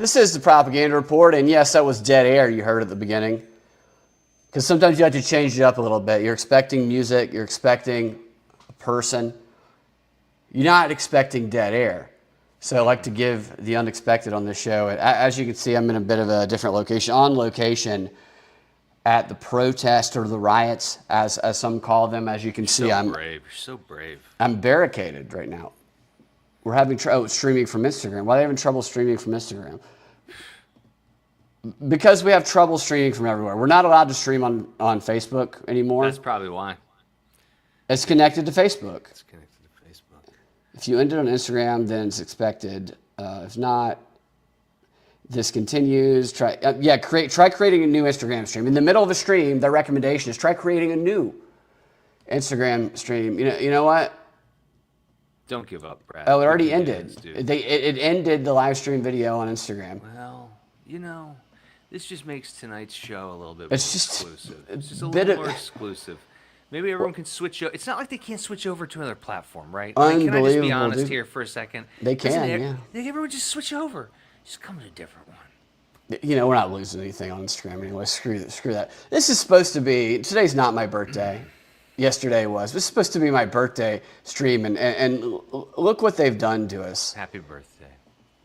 This is the Propaganda Report, and yes, that was dead air you heard at the beginning. Because sometimes you have to change it up a little bit. You're expecting music, you're expecting a person. You're not expecting dead air. So I like to give the unexpected on this show. As you can see, I'm in a bit of a different location, on location at the protest or the riots, as some call them. As you can see, You're so brave. I'm barricaded right now. We're having trouble streaming from Instagram. Why are they having trouble streaming from Instagram? Because we have trouble streaming from everywhere. We're not allowed to stream on Facebook anymore. That's probably why. It's connected to Facebook. It's connected to Facebook. If you end it on Instagram, then it's expected. If not, this continues. Try creating a new Instagram stream. In the middle of a stream, their recommendation is try creating a new Instagram stream. You know what? Don't give up, Brad. Oh, it already ended. It ended the live stream video on Instagram. Well, this just makes tonight's show a little bit more exclusive. It's just a little more exclusive. Maybe everyone can switch over. It's not like they can't switch over to another platform, right? Unbelievable, can I just be honest here for a second? They can, yeah. Everyone just switch over. Just come to a different one. We're not losing anything on Instagram anyway. Screw that. This is supposed to be, today's not my birthday. Yesterday was. This is supposed to be my birthday stream, and look what they've done to us. Happy birthday.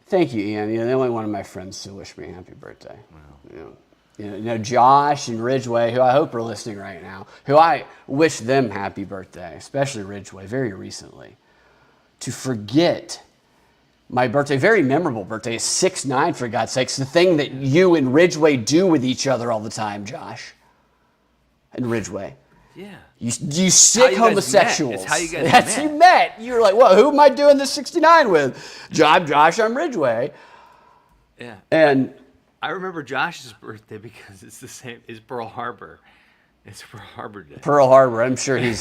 Thank you, Ian. You're the only one of my friends to wish me a happy birthday. Wow. Josh and Ridgeway, who I hope are listening right now, who I wish them happy birthday, especially Ridgeway, very recently. To forget my birthday, very memorable birthday, is 6'9", for God's sakes. The thing that you and Ridgeway do with each other all the time, Josh and Ridgeway. Yeah. You sick homosexuals. It's how you guys That's met. You met. You're like, well, who am I doing this 69 with? Josh, I'm Ridgeway. Yeah. And I remember Josh's birthday because it's the same as Pearl Harbor. It's Pearl Harbor Day. Pearl Harbor. I'm sure he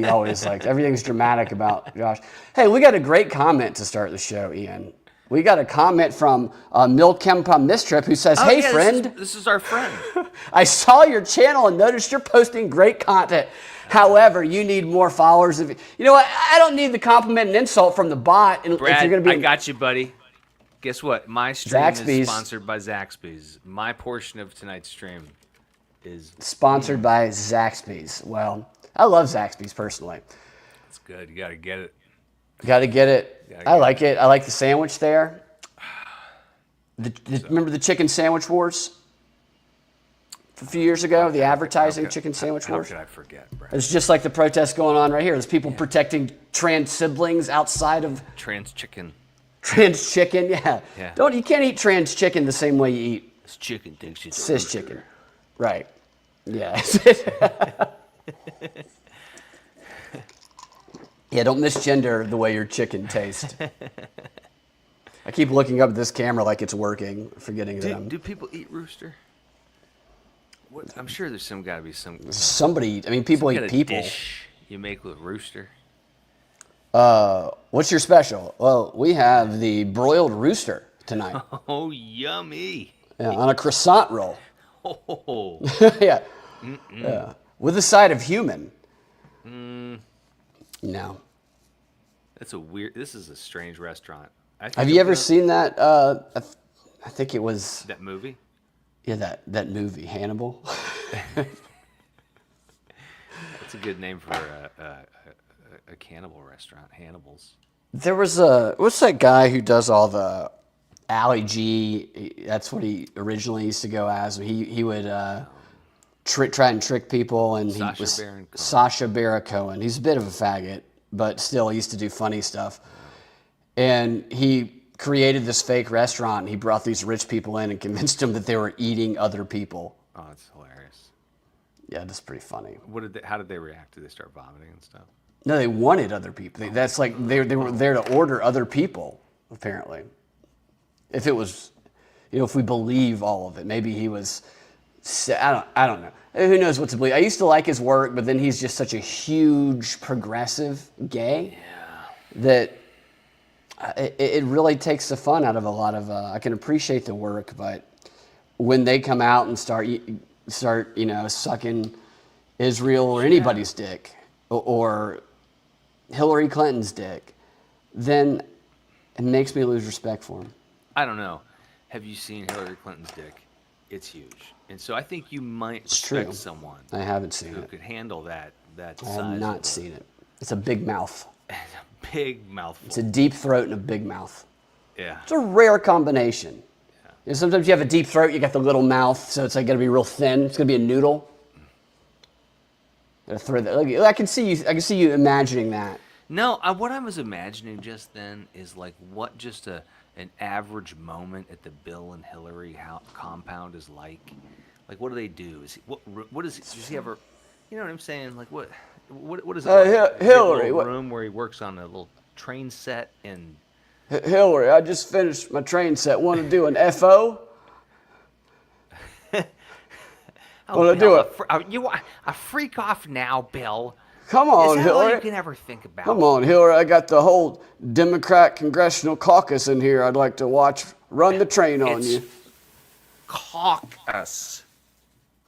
always likes everything's dramatic about Josh. Hey, we got a great comment to start the show, Ian. We got a comment from Milk Kempa Mistrip who says, hey, friend. This is our friend. I saw your channel and noticed you're posting great content. However, you need more followers. You know what? I don't need the compliment and insult from the bot. Brad, if you're gonna be I got you, buddy. Guess what? My stream is sponsored by Zaxby's. My portion of tonight's stream is sponsored by Zaxby's. Well, I love Zaxby's personally. It's good. You got to get it. Got to get it. I like it. I like the sandwich there. Remember the chicken sandwich wars? A few years ago, the advertising chicken sandwich wars. How could I forget, Brad? It's just like the protests going on right here. There's people protecting trans siblings outside of trans chicken. Trans chicken, yeah. You can't eat trans chicken the same way you eat this chicken thinks it's cis chicken. Right. Yeah. Yeah, don't misgender the way your chicken tastes. I keep looking up at this camera like it's working, forgetting that I'm... Do people eat rooster? I'm sure there's gotta be some... Somebody, people eat people. Dish you make with rooster? What's your special? Well, we have the broiled rooster tonight. Oh, yummy. Yeah, on a croissant roll. Oh. Yeah. Yeah. With a side of human. No. This is a strange restaurant. Have you ever seen that? I think it was... That movie? Yeah, that movie, Hannibal. That's a good name for a cannibal restaurant, Hannibal's. There was what's that guy who does all the Ali G? That's what he originally used to go as. He would try and trick people, and he was Sacha Baron Cohen. He's a bit of a faggot, but still he used to do funny stuff. And he created this fake restaurant. And he brought these rich people in and convinced them that they were eating other people. Oh, that's hilarious. Yeah, that's pretty funny. How did they react? Did they start vomiting and stuff? No, they wanted other people. That's like they were there to order other people, apparently. If it was, if we believe all of it, maybe he was. I don't know. Who knows what to believe? I used to like his work, but then he's just such a huge progressive gay that it really takes the fun out of a lot of. I can appreciate the work, but when they come out and start sucking Israel or anybody's dick or Hillary Clinton's dick, then it makes me lose respect for him. I don't know. have you seen Hillary Clinton's dick? It's huge. And so I think you might It's respect true. someone I haven't seen who it. could handle that I size. have not seen it. It's a big mouth. It's a big mouthful. It's a deep throat and a big mouth. Yeah. It's a rare combination. You know, sometimes you have a deep throat, you got the little mouth, so it's like going to be real thin. It's going to be a noodle. I can see you imagining that. No, what I was imagining just then is like what just an average moment at the Bill and Hillary compound is like. Like, what do they do? What is does he ever? You know what I'm saying? Like, what is it? Like? Hillary, a room where he works on a little train set and. Hillary, I just finished my train set. Want to do an FO? Want to do it? A freak off now, Bill. Come on, Is that Hillary. all you can ever think about? Come on, Hillary. I got the whole Democrat Congressional Caucus in here. I'd like to watch run the train on you. Caucus.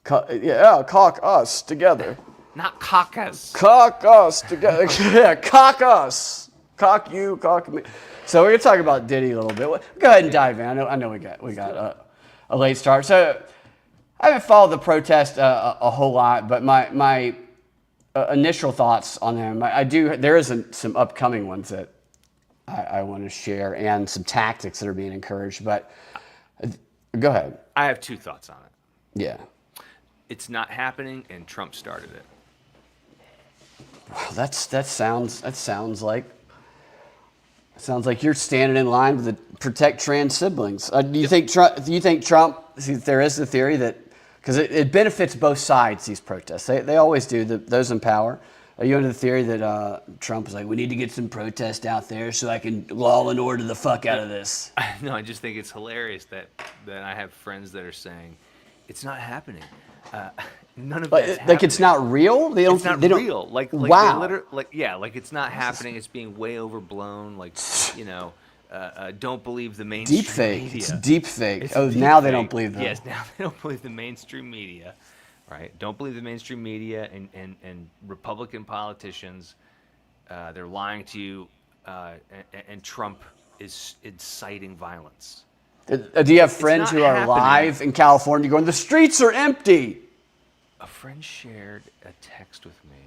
Cock us together. Not caucus. Cock us together. Yeah, cock us. Cock you, cock me. So we're gonna talk about Diddy a little bit. Go ahead and dive in. I know we got a late start. So I haven't followed the protest a whole lot, but my initial thoughts on him, I do. There is some upcoming ones that I want to share, and some tactics that are being encouraged. But go ahead. I have two thoughts on it. Yeah. It's not happening, and Trump started it. Wow, that sounds like you're standing in line with the protect trans siblings. Do you think Trump? See, there is the theory that because it benefits both sides. These protests, they always do. Those in power. Are you under the theory that Trump is like, we need to get some protest out there so I can law and order the fuck out of this? No, I just think it's hilarious that I have friends that are saying it's not happening. None of that's happening. Like it's not real. They don't. It's not they don't, real. Like wow. Like it's not happening. It's being way overblown. Like don't believe the mainstream deep fake. media. It's deep fake. It's oh, deep now fake. they don't believe them. Yes, now they don't believe the mainstream media. Right? Don't believe the mainstream media and Republican politicians. They're lying to you, and Trump is inciting violence. Do you have friends who are live in California going, the streets are empty? A friend shared a text with me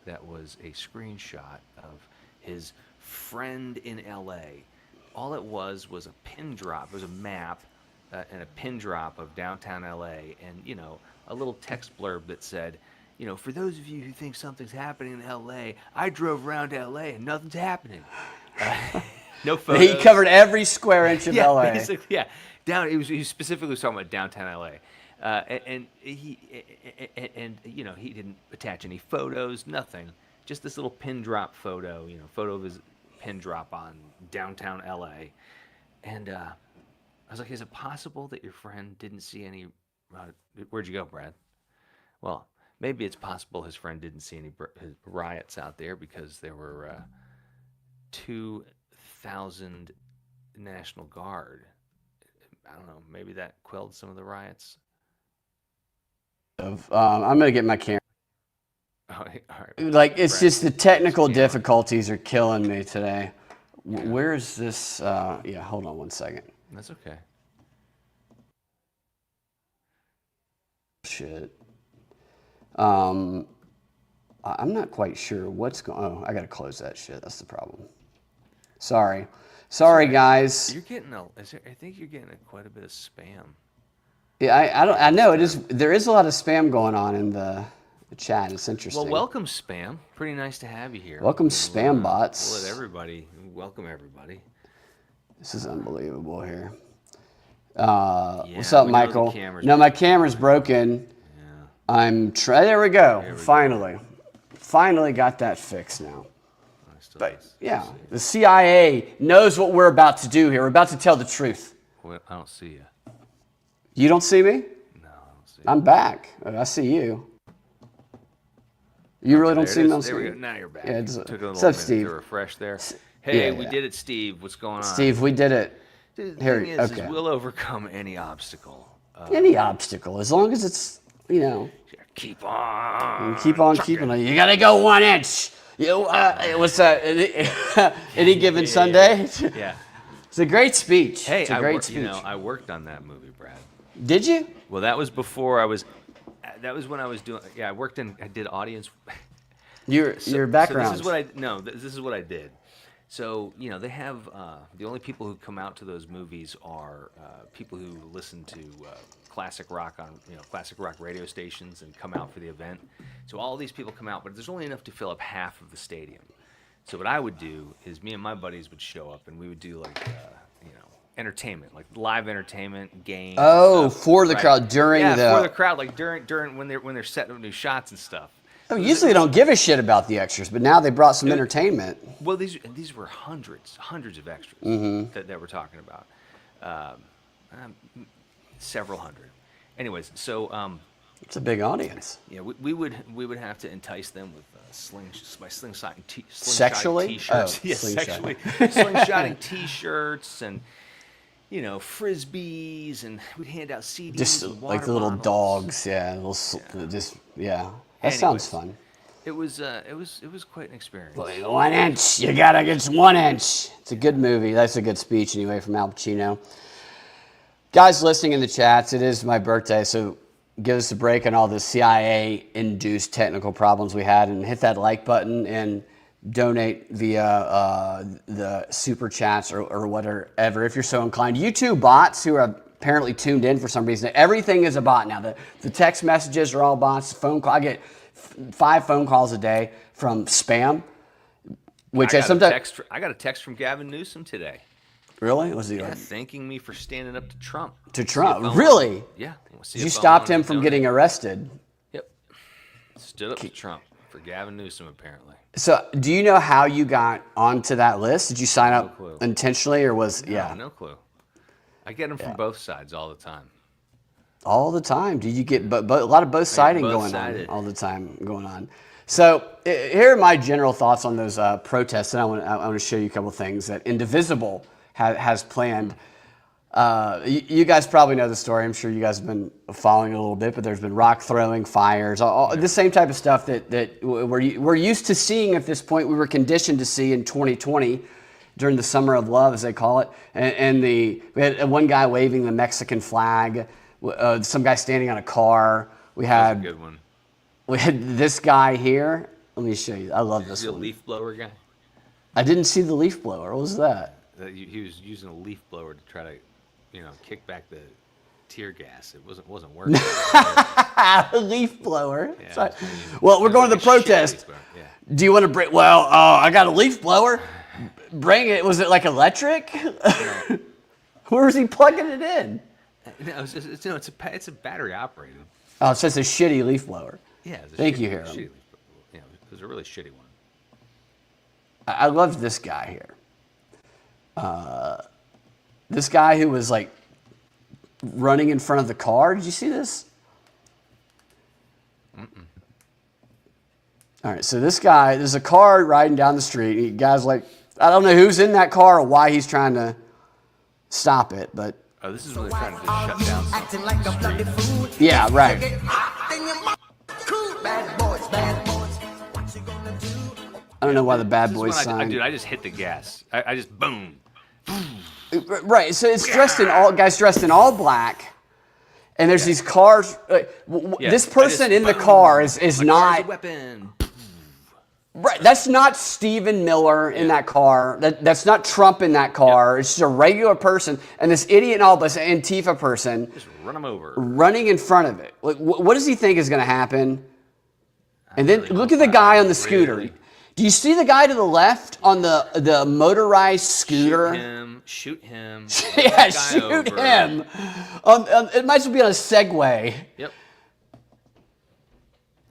that was a screenshot of his friend in LA. All it was a pin drop. It was a map and a pin drop of downtown LA, and a little text blurb that said, for those of you who think something's happening in LA, I drove around LA and nothing's happening. No photos. He covered every square inch of LA. Basically, yeah. He specifically was talking about downtown LA. And he didn't attach any photos, nothing. Just this little pin drop photo, photo of his pin drop on downtown LA. And I was like, is it possible that your friend didn't see any? Where'd you go, Brad? Well, maybe it's possible his friend didn't see any riots out there because there were 2,000 National Guard. I don't know. Maybe that quelled some of the riots. I'm gonna get my camera. All right. Like it's just the technical difficulties are killing me today. Where is this? Hold on one second. That's okay. Shit. I'm not quite sure what's going. Oh, I gotta close that shit. That's the problem. Sorry, guys. You're getting I think you're getting quite a bit of spam. Yeah, I know it is. There is a lot of spam going on in the chat. It's interesting. Well, welcome, spam. Pretty nice to have you here. Welcome, spam bots. We'll let everybody welcome everybody. This is unbelievable here. What's up, we know Michael? the camera's No, my camera's broken. Yeah. There we go. Finally got that fixed now. But yeah, the CIA knows what we're about to do here. We're about to tell the truth. Well, I don't see you. You don't see me? No, I don't see you. I'm back. I see you. You really don't see me on There we go. screen? Now you're back. Yeah, Took a little what's up, minute Steve? to refresh there. Hey, Yeah. we did it, Steve. What's going on? Steve, we did it. The Here, thing is okay. we'll overcome any obstacle. Any obstacle, as long as it's, Keep on. keep on keeping on. You gotta go 1 inch. What's that? Any given Sunday? Yeah. It's a great speech. Hey, it's a great speech. you know, I worked on that movie, Brad. Did you? Well, that was before I was. That was when I was doing. Yeah, I did audience. Your background. So this is what I no. This is what I did. So you know they have the only people who come out to those movies are people who listen to classic rock on classic rock radio stations and come out for the event. So all these people come out, but there's only enough to fill up half of the stadium. So what I would do is me and my buddies would show up and we would do like entertainment, like live entertainment, games. Oh, stuff, for the right? crowd during for the crowd, like during when they're setting up new shots and stuff. Oh, usually they don't give a shit about the extras, but now they brought some entertainment. Well, these were hundreds of extras that we're talking about, several hundred. Anyways, so It's a big audience. yeah, we would have to entice them with slingshotting Sexually? T-shirts. Oh, Yes, slingshot. sexually. Slingshotting T-shirts and frisbees, and we'd hand out CDs. Just and like water the little bottles. dogs, yeah. That Anyways, sounds fun. It was quite an experience. 1 inch, you gotta get 1 inch. It's a good movie. That's a good speech anyway from Al Pacino. Guys listening in the chats, it is my birthday, so give us a break on all the CIA-induced technical problems we had, and hit that like button and donate via the super chats or whatever if you're so inclined. You two bots who are apparently tuned in for some reason, everything is a bot now. The text messages are all bots. Phone call, I get 5 phone calls a day from spam, which I sometimes. I got a text from Gavin Newsom today. Really? Was he thanking me for standing up to Trump? to Trump? Really? Yeah. You stopped him from getting arrested. Yep. Stood up to Trump for Gavin Newsom, apparently. So, do you know how you got onto that list? Did you sign up clue. intentionally, or was No clue. I get them from both sides all the time. all the time? Did you get but a lot of both siding going on all the time going on? So here are my general thoughts on those protests, and I want to show you a couple of things that Indivisible has planned. You guys probably know the story. I'm sure you guys have been following it a little bit, but there's been rock throwing, fires, all the same type of stuff that we're used to seeing at this point. We were conditioned to see in 2020 during the Summer of Love, as they call it. And we had one guy waving the Mexican flag, some guy standing on a car. That's a good one. We had this guy here. Let me show you. I love this The one. leaf blower guy? I didn't see the leaf blower. What was that? He was using a leaf blower to try to, kick back the tear gas. It wasn't working. A leaf blower. Yeah, well, we're going to the like a shit protest. leaf blower, yeah. Do you want to bring? Well, I got a leaf blower. Bring it. Was it like electric? Where was he plugging it in? No, it's a battery operated. Oh, so it's a shitty leaf blower. Yeah. Thank you, Hiram. It was a really shitty one. I loved this guy here. This guy who was like running in front of the car. Did you see this? All right, so this guy, there's a car riding down the street. The guy's like, I don't know who's in that car or why he's trying to stop it, but. Oh, this is when they're trying to just shut down acting like a bloody fool. Yeah, right. Get hot, then you cool. Bad boys, what you gonna do? I don't know why the bad This is boys when signed. I just hit the gas. I just boom. Right, so it's guys dressed in all black, and there's these cars. Yeah, This I person just- in the boom. car is My car's not. a weapon. Right, that's not Stephen Miller in that car. That's not Trump in that car. It's just a regular person, and this idiot in all this Antifa person Just run them over. running in front of it. Like, what does he think is going to happen? And then look at the guy on the scooter. Really? Do you see the guy to the left on the motorized scooter? Shoot him. Yeah, Run that guy shoot over. him. It might as well be on a Segway. Yep.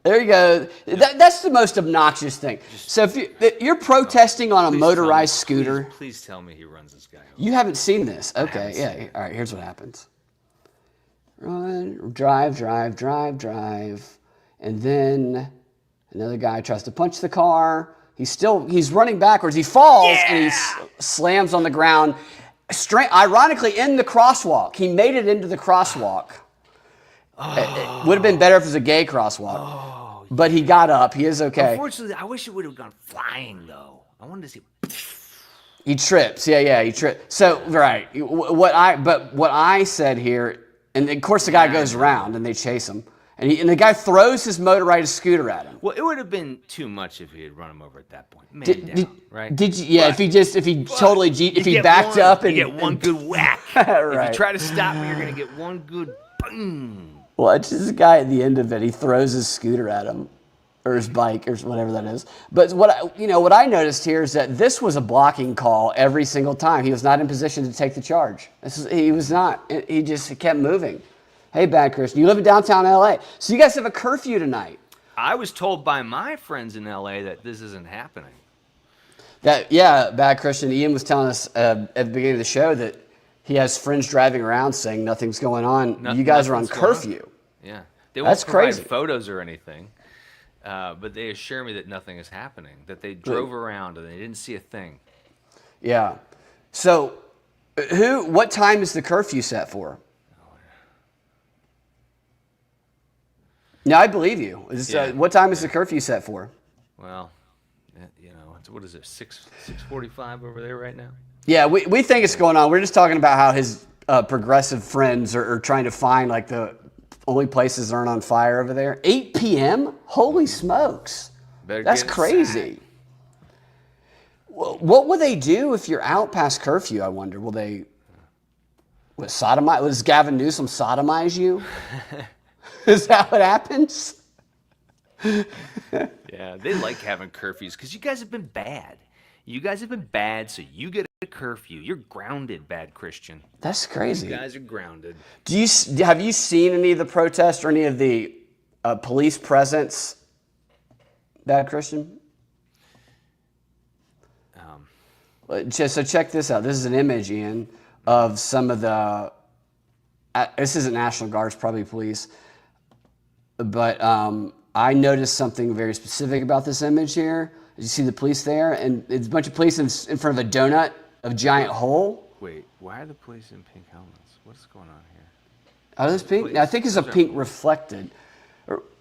There you go. That's the most obnoxious thing. So if you're protesting on a Please motorized tell me- scooter, Please tell me he runs this guy over. you haven't seen this. Okay, haven't yeah. seen it. All right, here's what happens. Run, drive, and then another guy tries to punch the car. He's running backwards. He falls and he slams on the ground. Ironically, in the crosswalk. He made it into the crosswalk. It would have been better if it was a gay crosswalk. But he got up. He is okay. Unfortunately, I wish it would have gone flying though. I wanted to see. He trips. Yeah, he trips. So, right. What I said here, and of course the guy goes around and they chase him. And the guy throws his motorized scooter at him. Well, it would have been too much if he had run him over at that point. Right? Did you? Yeah, if he backed up and you get one good whack. Right. If you try to stop me, you're gonna get one good boom. Watch this guy at the end of it. He throws his scooter at him, or his bike, or whatever that is. But what I noticed here is that this was a blocking call every single time. He was not in position to take the charge. He was not. He just kept moving. Hey, Bad Christian, you live in downtown LA, so you guys have a curfew tonight. I was told by my friends in LA that this isn't happening. Bad Christian. Ian was telling us at the beginning of the show that he has friends driving around saying nothing's going on. You guys are on curfew. Yeah, they won't That's provide crazy. photos or anything, but they assure me that nothing is happening. That they drove around and they didn't see a thing. Yeah. So, what time is the curfew set for? No, I believe you. What time is the curfew set for? Well, what is it? 6:45 over there right now. Yeah, we think it's going on. We're just talking about how his progressive friends are trying to find like the only places that aren't on fire over there. 8 p.m. Holy smokes, that's crazy. What will they do if you're out past curfew? I wonder. Will they? Sodomize? Does Gavin Newsom sodomize you? Is that what happens? Yeah, they like having curfews because you guys have been bad. You guys have been bad, so you get a curfew. You're grounded, Bad Christian. That's crazy. You guys are grounded. Have you seen any of the protests or any of the police presence, Bad Christian? So check this out. This is an image, Ian, of some of the. This isn't National Guards, probably police. But I noticed something very specific about this image here. You see the police there, and it's a bunch of police in front of a donut, a giant hole. Wait, why are the police in pink helmets? What's going on here? Are those pink? No, I think it's a pink reflected.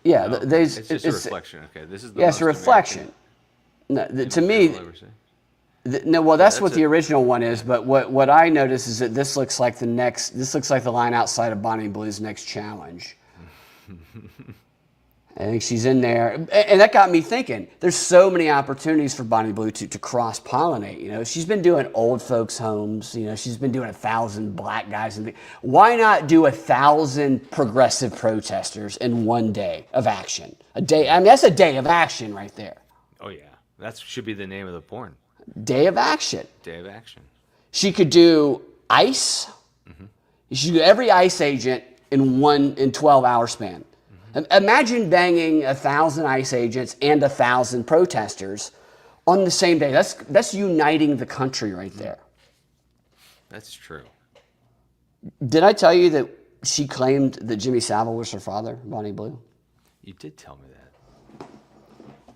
It's just a reflection. Okay, this is the it's a reflection. No, to me, that's what the original one is. But what I noticed is that this looks like the line outside of Bonnie Blue's next challenge. I think she's in there. And that got me thinking, there's so many opportunities for Bonnie Blue to cross-pollinate. She's been doing old folks' homes. She's been doing 1,000 black guys. Why not do 1,000 progressive protesters in one day of action? That's a day of action right there. Oh, yeah. That should be the name of the porn. Day of action. Day of action. She could do ICE. Mm-hmm. She could do every ICE agent in 12-hour span. Mm-hmm. Imagine banging 1,000 ICE agents and 1,000 protesters on the same day. That's uniting the country right there. That's true. Did I tell you that she claimed that Jimmy Savile was her father, Bonnie Blue? You did tell me that.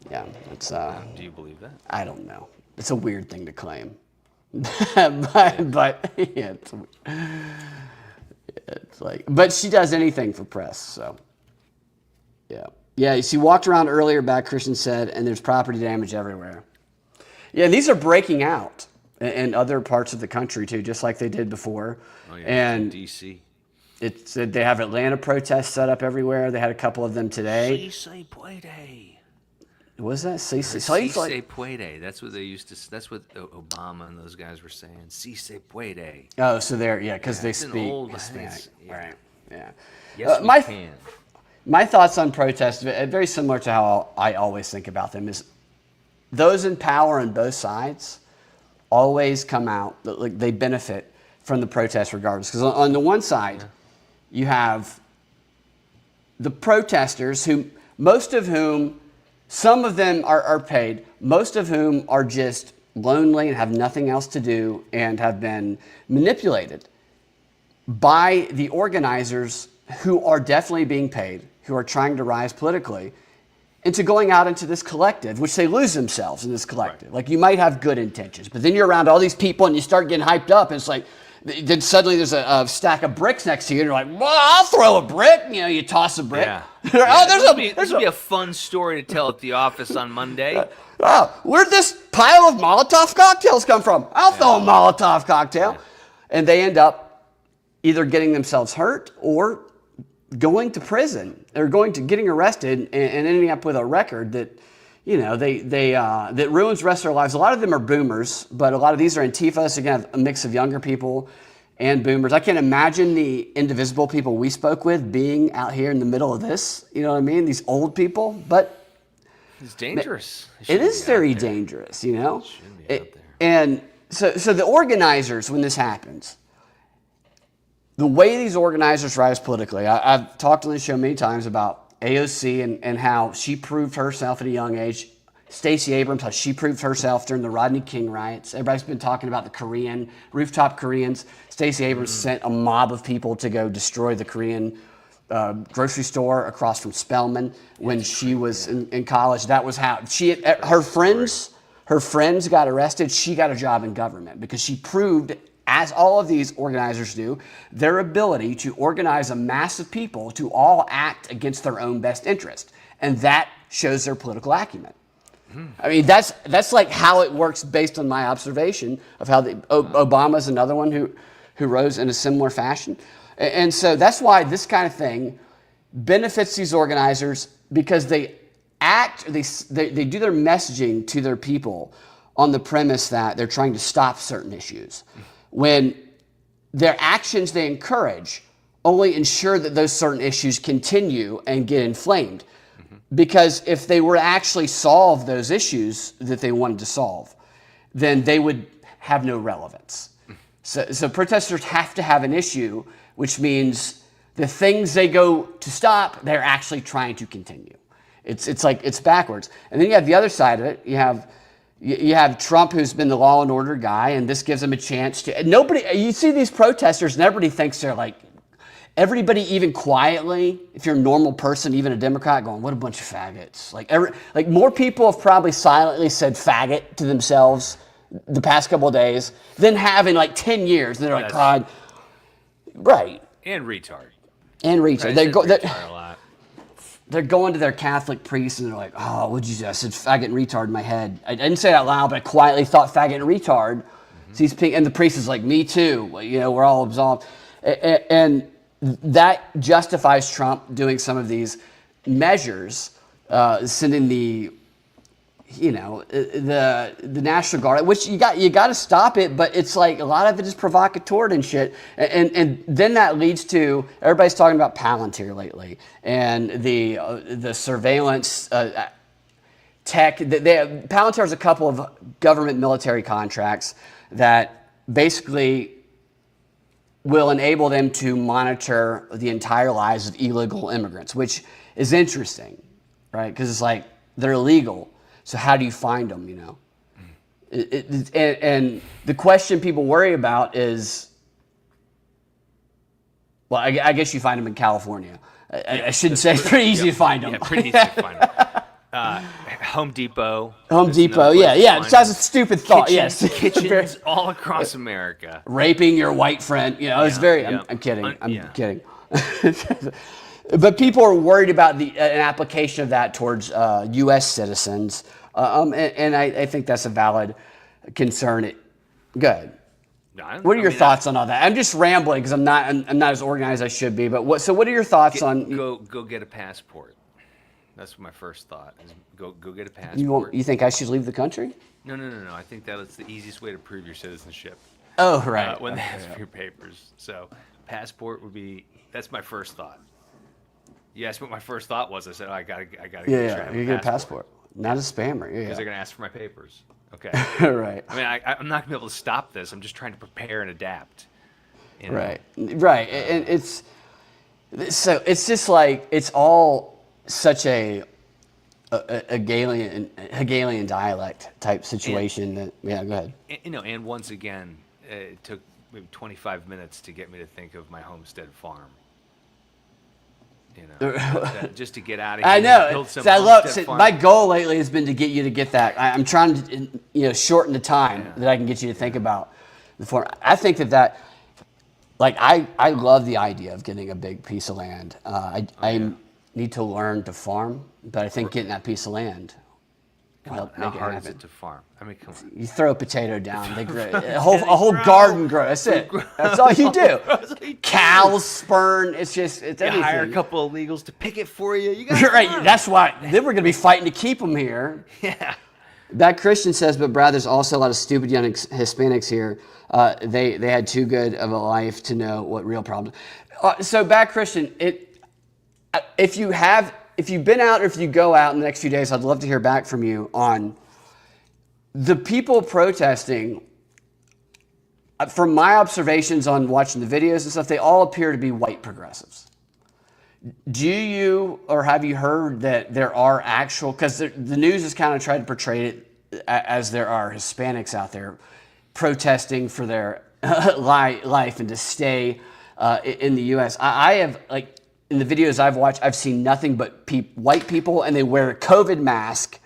Yeah, it's. Do you believe that? I don't know. It's a weird thing to claim, but yeah, it's like. But she does anything for press, so. Yeah. She walked around earlier, Bad Christian said, and there's property damage everywhere. Yeah, these are breaking out in other parts of the country too, just like they did before. Oh yeah, and DC. They have Atlanta protests set up everywhere. They had a couple of them today. Si se puede. Was that si se puede? That's what they used to. That's what Obama and those guys were saying. Si se puede. Oh, so because they speak old Hispanic, yeah. right? Yeah. Yes, we can. My thoughts on protests, very similar to how I always think about them, is those in power on both sides always come out, like they benefit from the protest regardless. Because on the one side, you have the protesters some of them are paid, most of whom are just lonely and have nothing else to do and have been manipulated by the organizers who are definitely being paid, who are trying to rise politically, into going out into this collective, which they lose themselves in this collective. Right. Like you might have good intentions, but then you're around all these people and you start getting hyped up and it's like, Then suddenly there's a stack of bricks next to you, and you're like, well, I'll throw a brick. You know, you toss a brick. Yeah. There's This would be a fun story to tell at the office on Monday. where'd this pile of Molotov cocktails come from? I'll throw a Molotov cocktail. Yeah. And they end up either getting themselves hurt or going to prison. They're getting arrested and ending up with a record that, you know, that ruins the rest of their lives. A lot of them are boomers, but a lot of these are Antifa. So you can have a mix of younger people and boomers. I can't imagine the indivisible people we spoke with being out here in the middle of this. You know what I mean? These old people, but It's dangerous. it is very dangerous, you know? And so the organizers, when this happens, the way these organizers rise politically, I've talked on this show many times about AOC and how she proved herself at a young age. Stacey Abrams, how she proved herself during the Rodney King riots. Everybody's been talking about the rooftop Koreans. Stacey Abrams sent a mob of people to go destroy the Korean grocery store across from Spelman when she was in college. That was how her friends got arrested. She got a job in government because she proved, as all of these organizers do, their ability to organize a mass of people to all act against their own best interest. And that shows their political acumen. I mean, that's like how it works based on my observation of how Obama's another one who rose in a similar fashion. And so that's why this kind of thing benefits these organizers, because they do their messaging to their people on the premise that they're trying to stop certain issues, when their actions they encourage only ensure that those certain issues continue and get inflamed. Because if they were to actually solve those issues that they wanted to solve, then they would have no relevance. So protesters have to have an issue, which means the things they go to stop, they're actually trying to continue. It's backwards. And then you have the other side of it. You have Trump, who's been the law and order guy, and this gives him a chance to. You see these protesters, and everybody thinks they're like. Everybody, even quietly, if you're a normal person, even a Democrat, going, what a bunch of faggots. Like more people have probably silently said faggot to themselves the past couple of days than have in like 10 years. They're like, God, right. And retard. Retard. They're going to their Catholic priest and they're like, oh, what'd you say? I said faggot and retard in my head. I didn't say it out loud, but I quietly thought faggot and retard. And the priest is like, me too. You know, we're all absolved. And that justifies Trump doing some of these measures, sending the National Guard, which you got to stop it, but it's like a lot of it is provocateur and shit, and then that leads to everybody's talking about Palantir lately and the surveillance tech. Palantir has a couple of government military contracts that basically will enable them to monitor the entire lives of illegal immigrants, which is interesting, right? Because it's like they're illegal, so how do you find them? You know, and the question people worry about is, well, I guess you find them in California. I shouldn't say it's pretty easy to find them. Yeah, pretty easy to find them. Home Depot. Yeah. It's just a stupid thought. Kitchens all across America. Raping your white friend. You know, it's very. I'm kidding. I'm kidding. But people are worried about an application of that towards U.S. citizens, and I think that's a valid concern. Good. What are your thoughts on all that? I'm just rambling because I'm not as organized as I should be. But what are your thoughts on? Go get a passport. That's my first thought. Is go get a passport. You think I should leave the country? No. I think that's the easiest way to prove your citizenship. Oh, right. When they ask for your papers. So, passport would be. That's my first thought. You asked what my first thought was. I said, I gotta get you get a passport. Not a spammer. Because they're gonna ask for my papers. Okay. Right. I mean, I'm not gonna be able to stop this. I'm just trying to prepare and adapt. You know? Right. And it's just like it's all such a Hegelian dialect type situation. Go ahead. And once again, it took maybe 25 minutes to get me to think of my homestead farm. Just to get out of here. I know. Build My goal lately has been to get you to get that. I'm trying to, shorten the time that I can get you to think about the farm. I think that like I love the idea of getting a big piece of land. I need to learn to farm, but I think getting that piece of land will help How make it hard happen. is it to farm? I mean, come on. You throw a potato down, they grow. A whole garden grows. That's it. That's all you do. Cows, spurn. It's everything. You hire a couple of illegals to pick it for you. You got Right. That's why. Then we're gonna be fighting to keep them here. Yeah. Bad Christian says, but Brad, there's also a lot of stupid young Hispanics here. They had too good of a life to know what real problems. So Bad Christian, if you've been out or if you go out in the next few days, I'd love to hear back from you on the people protesting. From my observations on watching the videos and stuff, they all appear to be white progressives. Do you or have you heard that there are actual, because the news has kind of tried to portray it as there are Hispanics out there protesting for their life and to stay in the U.S. I have, like, in the videos I've watched, I've seen nothing but white people, and they wear a COVID mask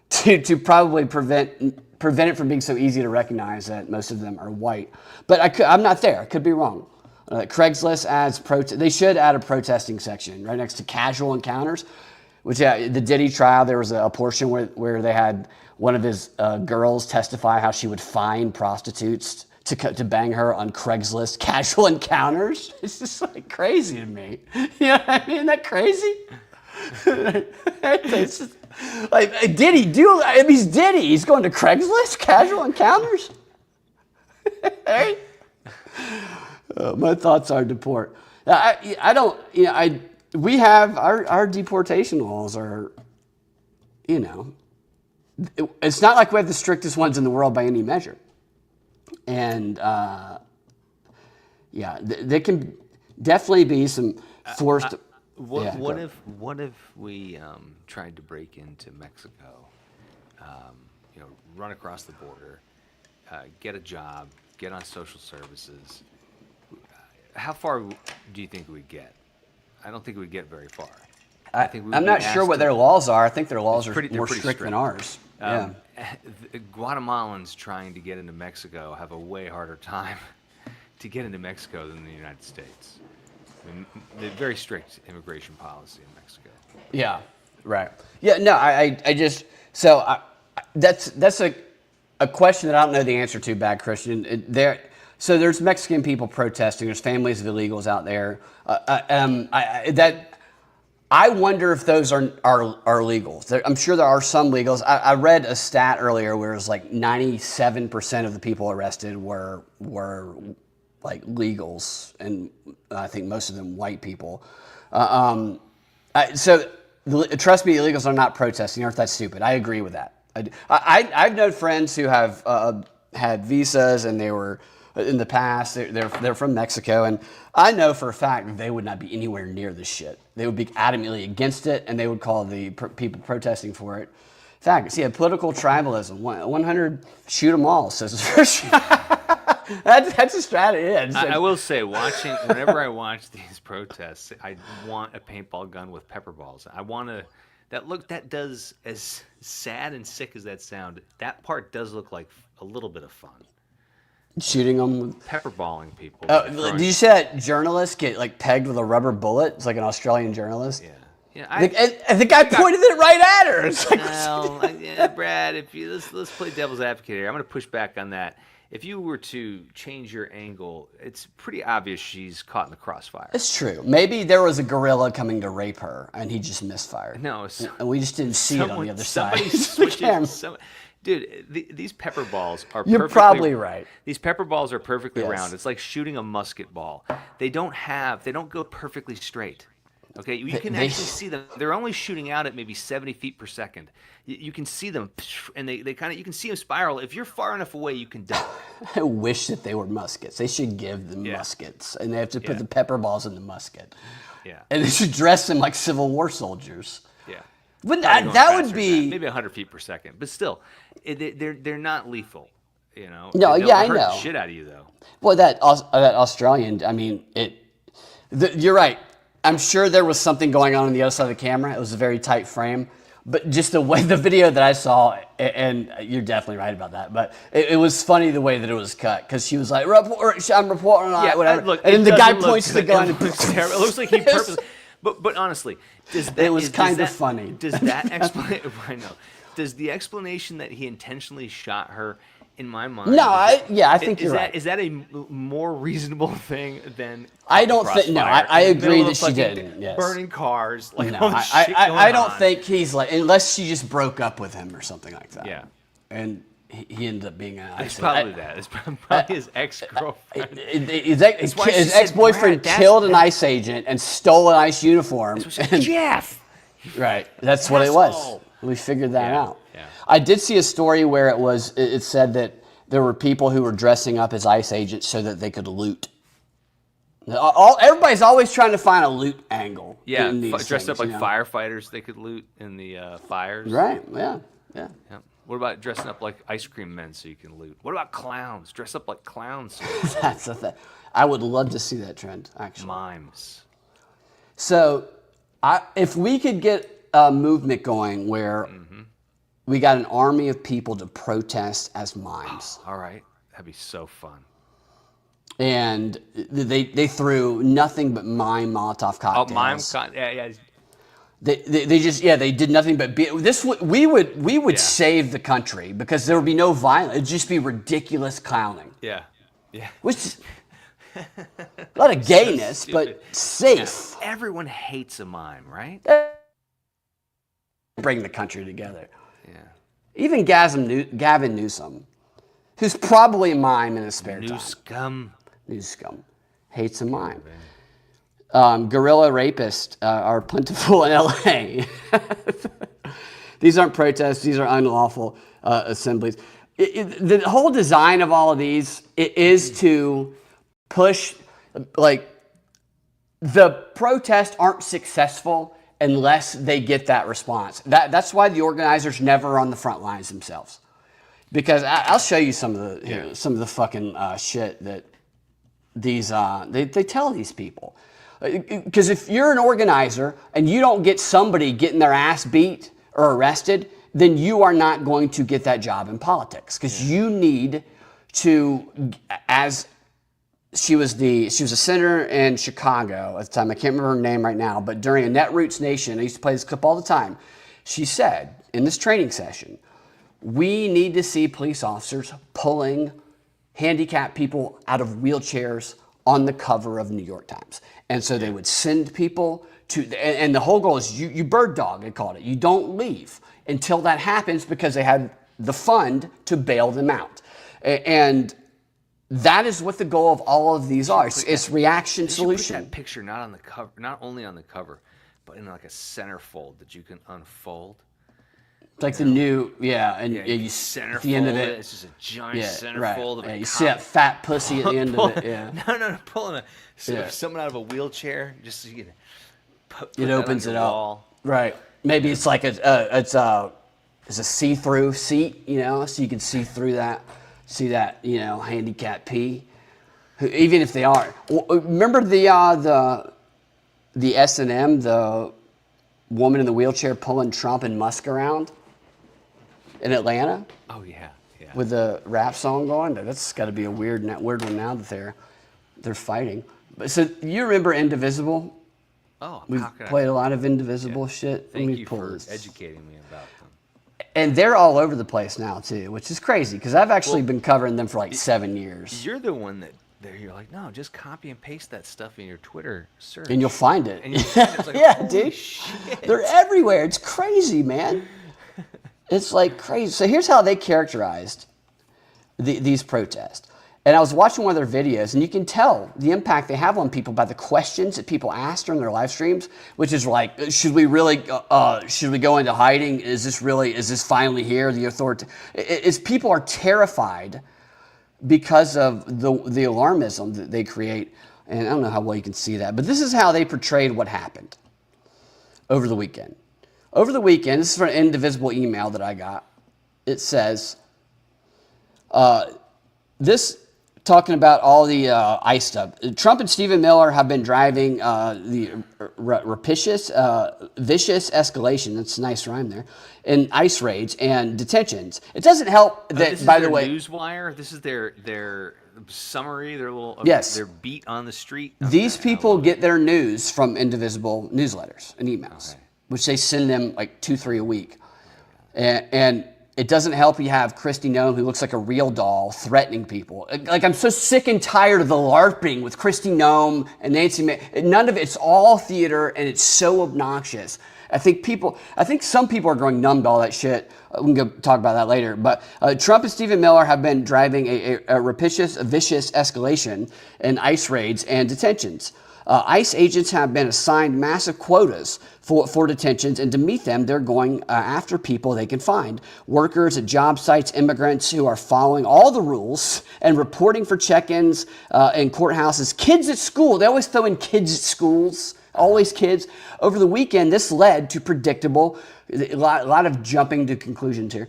to probably prevent it from being so easy to recognize that most of them are white. But I'm not there. I could be wrong. Craigslist adds they should add a protesting section right next to casual encounters, which the Diddy trial, there was a portion where they had one of his girls testify how she would find prostitutes to bang her on Craigslist casual encounters. It's just like crazy to me. You know what I mean? Isn't that crazy? It's just, like Diddy, he's Diddy. He's going to Craigslist casual encounters. Hey. My thoughts are deport. I don't, we have our deportation laws are, it's not like we have the strictest ones in the world by any measure. And there can definitely be some forced. What if we tried to break into Mexico, run across the border, get a job, get on social services? How far do you think we'd get? I don't think we'd get very far. I'm not sure what their laws are. I think their laws are more strict than ours. Guatemalans trying to get into Mexico have a way harder time to get into Mexico than the United States. I mean, they're very strict immigration policy in Mexico. Yeah, right. Yeah, no, that's a question that I don't know the answer to, Bad Christian. So there's Mexican people protesting. There's families of illegals out there. I wonder if those are legals. I'm sure there are some legals. I read a stat earlier where it was like 97% of the people arrested were like legals, and I think most of them white people. So trust me, illegals are not protesting. Aren't that stupid? I agree with that. I've known friends who have had visas, and they were in the past. They're from Mexico, and I know for a fact that they would not be anywhere near this shit. They would be adamantly against it, and they would call the people protesting for it faggots. Yeah, political tribalism. 100 shoot them all. Says that's a strategy. Yeah, I will say, whenever I watch these protests, I want a paintball gun with pepper balls. I want to. That does, as sad and sick as that sound, that part does look like a little bit of fun. Shooting them, pepperballing people. Did you say that journalists get like pegged with a rubber bullet? It's like an Australian journalist. Yeah. I think I pointed it right at her. It's like, Brad, let's play devil's advocate here. I'm going to push back on that. If you were to change your angle, it's pretty obvious she's caught in the crossfire. It's true. Maybe there was a gorilla coming to rape her, and he just misfired. No, and we just didn't see it on the other side. Dude, these pepper balls are You're probably right. These pepper balls are perfectly Yes. round. It's like shooting a musket ball. They don't go perfectly straight. Okay, you can actually see them. They're only shooting out at maybe 70 feet per second. You can see them, and they kind of, you can see them spiral. If you're far enough away, you can die. I wish that they were muskets. They should give them muskets, and they have to put the pepper balls in the musket. Yeah. And they should dress them like Civil War soldiers. Yeah. Wouldn't that would be maybe 100 feet per second, but still, they're not lethal. No, They'll yeah, I hurt know. The shit out of you though. Well, that Australian, I mean, you're right. I'm sure there was something going on the other side of the camera. It was a very tight frame, But just the way the video that I saw, and you're definitely right about that, but it was funny the way that it was cut because she was like, I'm reporting on it, whatever. Look, and then the guy points good. the gun. It looks terrible. It looks like he purposely. But honestly, it was kind of funny. Does that explain? I know. Does the explanation that he intentionally shot her, in my mind? No, I think you're right. Is that a more reasonable thing than? I don't think. No, I agree that she didn't. Yes. Burning cars, like No, all this shit going I don't on. think he's like, unless she just broke up with him or something like that. Yeah. And he ended up being an ice. It's probably that. It's probably his ex-girlfriend. His why she said, ex-boyfriend "Brad, killed an ICE agent and stole an ICE uniform. And- Jeff. right. That's what it was. Asshole. We figured that Yeah, out. yeah. I did see a story where it said that there were people who were dressing up as ICE agents so that they could loot. Everybody's always trying to find a loot angle. Yeah, in these dressed things, up like you know? firefighters they could loot in the fires. Right. Yeah. Yeah. Yeah. What about dressing up like ice cream men so you can loot? What about clowns? Dress up like clowns. So That's the thing. I would love to see that trend, actually. mimes. So, if we could get a movement going where we got an army of people to protest as mimes, All right, that'd be so fun. and they threw nothing but mime Molotov cocktails. Yeah. They just they did nothing but we would save the country because there would be no violence. It'd just be ridiculous clowning. Yeah. Which a lot of gayness, but safe. Everyone hates a mime, right? Bring the country together. Yeah. Even Gavin Newsom, who's probably a mime in his spare time. New scum. Scum. Hates a mime. Guerrilla rapists are plentiful in LA. These aren't protests. These are unlawful assemblies. The whole design of all of these is to push, like, the protests aren't successful unless they get that response. That's why the organizers never are on the front lines themselves. Because I'll show you some of the fucking shit that these they tell these people. Because if you're an organizer and you don't get somebody getting their ass beat or arrested, then you are not going to get that job in politics. Because you need to, as she was a senator in Chicago at the time. I can't remember her name right now, but during a Netroots Nation, I used to play this clip all the time. She said in this training session, we need to see police officers pulling handicapped people out of wheelchairs on the cover of New York Times. And so they would send people to, and the whole goal is you bird dog, they called it. You don't leave until that happens because they had the fund to bail them out. And that is what the goal of all of these are. It's reaction solution. Put that picture not on the cover, not only on the cover, but in like a centerfold that you can unfold. It's like the new, you Centerfold at the end of it. It's just a giant centerfold right. of a you see that fat pussy at the end of it. Yeah. No, pulling someone out of a wheelchair just so you can put It that opens on it your up. wall. Right. Maybe it's like it's a see-through seat, so you can see through that, see that, handicapped P. Even if they are. Remember the S&M, the woman in the wheelchair pulling Trump and Musk around in Atlanta? Oh yeah. With the rap song going? That's got to be a weird one now that they're fighting. But so you remember Indivisible? Oh, We've how could I- played a lot of Indivisible shit. Thank Let me you pull for this. educating me about them. And they're all over the place now too, which is crazy because I've actually been covering them for like 7 years. You're the one that you're like, no, just copy and paste that stuff in your Twitter search. And you'll find it. And you'll find it. It's like, yeah, holy dude. shit. They're everywhere. It's crazy, man. It's like crazy. So here's how they characterized these protests. And I was watching one of their videos, and you can tell the impact they have on people by the questions that people ask during their live streams, which is like, should we go into hiding? Is this finally here? The authority is people are terrified because of the alarmism that they create. And I don't know how well you can see that, but this is how they portrayed what happened over the weekend. Over the weekend, this is from an Indivisible email that I got. It says, this talking about all the ICE stuff. Trump and Stephen Miller have been driving the rapacious, vicious escalation. That's a nice rhyme there. In ICE raids and detentions. It doesn't help that, this is by their the way, newswire. This is their summary, their little Yes. their beat on the street. these Okay, I people love it. get their news from indivisible newsletters and emails, Okay. which they send them like 2-3 a week. And it doesn't help you have Kristi Noem, who looks like a real doll, threatening people. Like, I'm so sick and tired of the LARPing with Kristi Noem and Nancy None of it's all theater, and it's so obnoxious. I think some people are growing numb to all that shit. We can go talk about that later. But Trump and Stephen Miller have been driving a rapacious, vicious escalation in ICE raids and detentions. ICE agents have been assigned massive quotas for detentions, and to meet them, they're going after people they can find. Workers at job sites, immigrants who are following all the rules and reporting for check-ins in courthouses, kids at school. They always throw in kids at schools, always kids. Over the weekend, this led to a lot of jumping to conclusions here.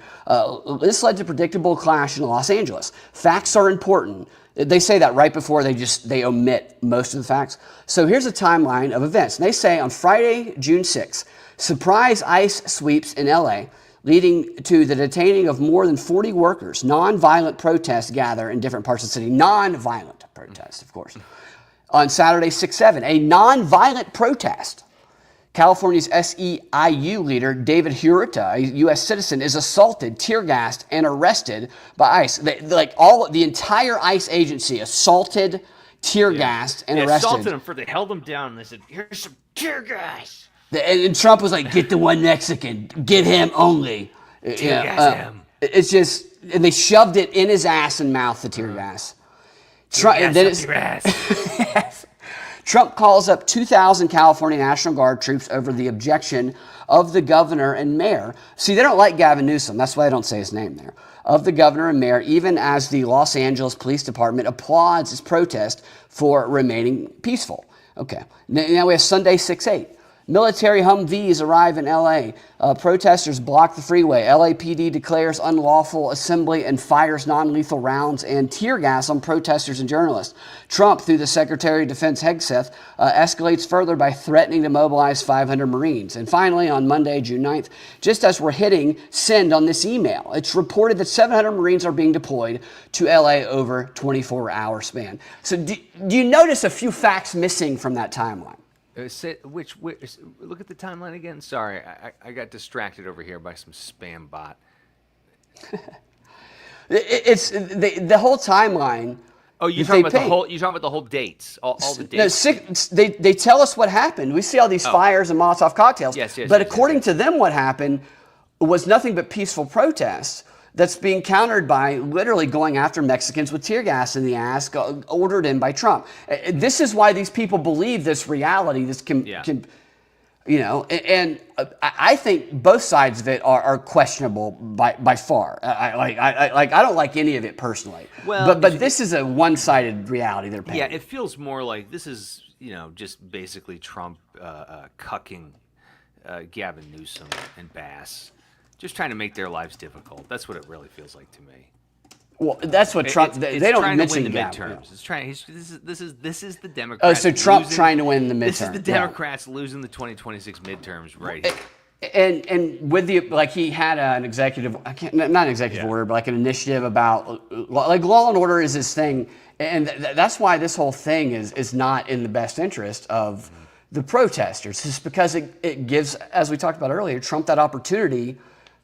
This led to predictable clash in Los Angeles. Facts are important. They say that right before they omit most of the facts. So here's a timeline of events. And they say on Friday, June 6th, surprise ICE sweeps in LA, leading to the detaining of more than 40 workers. Non-violent protests gather in different parts of the city. Non-violent protests, of course. On Saturday, 6/7, a non-violent protest. California's SEIU leader, David Huerta, a U.S. citizen, is assaulted, tear-gassed, and arrested by ICE. The entire ICE agency assaulted, tear-gassed, and They arrested. assaulted him they held him down and they said, "Here's some tear gas." And Trump was like, "Get the one Mexican, get him only." Tear gas him. It's just, and they shoved it in his ass and mouth, the tear gas. And then Yes. Trump calls up 2,000 California National Guard troops over the objection of the governor and mayor. See, they don't like Gavin Newsom. That's why I don't say his name there. Of the governor and mayor, even as the Los Angeles Police Department applauds his protest for remaining peaceful. Okay. Now we have Sunday, 6/8. Military Humvees arrive in L.A. Protesters block the freeway. LAPD declares unlawful assembly and fires non-lethal rounds and tear gas on protesters and journalists. Trump, through the Secretary of Defense Hegseth, escalates further by threatening to mobilize 500 Marines. And finally, on Monday, June 9th, just as we're hitting send on this email, it's reported that 700 Marines are being deployed to L.A. over a 24-hour span. So do you notice a few facts missing from that timeline? Look at the timeline again. Sorry, I got distracted over here by some spam bot. It's the whole timeline. Oh, you're talking about the whole dates, all the dates. No, they tell us what happened. We see all these fires and Molotov cocktails. Yes, but yes, according to them, what happened was nothing but peaceful protests that's being countered by literally going after Mexicans with tear gas in the ass, ordered in by Trump. This is why these people believe this reality. This can and I think both sides of it are questionable by far. I don't like any of it personally. Well, but this is a one-sided reality they're painting. Yeah, it feels more like this is just basically Trump cucking Gavin Newsom and Bass. Just trying to make their lives difficult. That's what it really feels like to me. Well, that's what Trump. They don't trying mention to win the Gavin. midterms. It's trying. This is the Oh, Democrats. so Trump losing, trying to win the midterm. This is the Democrats losing the 2026 midterms right here. And with he had an executive, not an executive order, but like an initiative about like law and order is his thing, and that's why this whole thing is not in the best interest of the protesters. It's because it gives, as we talked about earlier, Trump that opportunity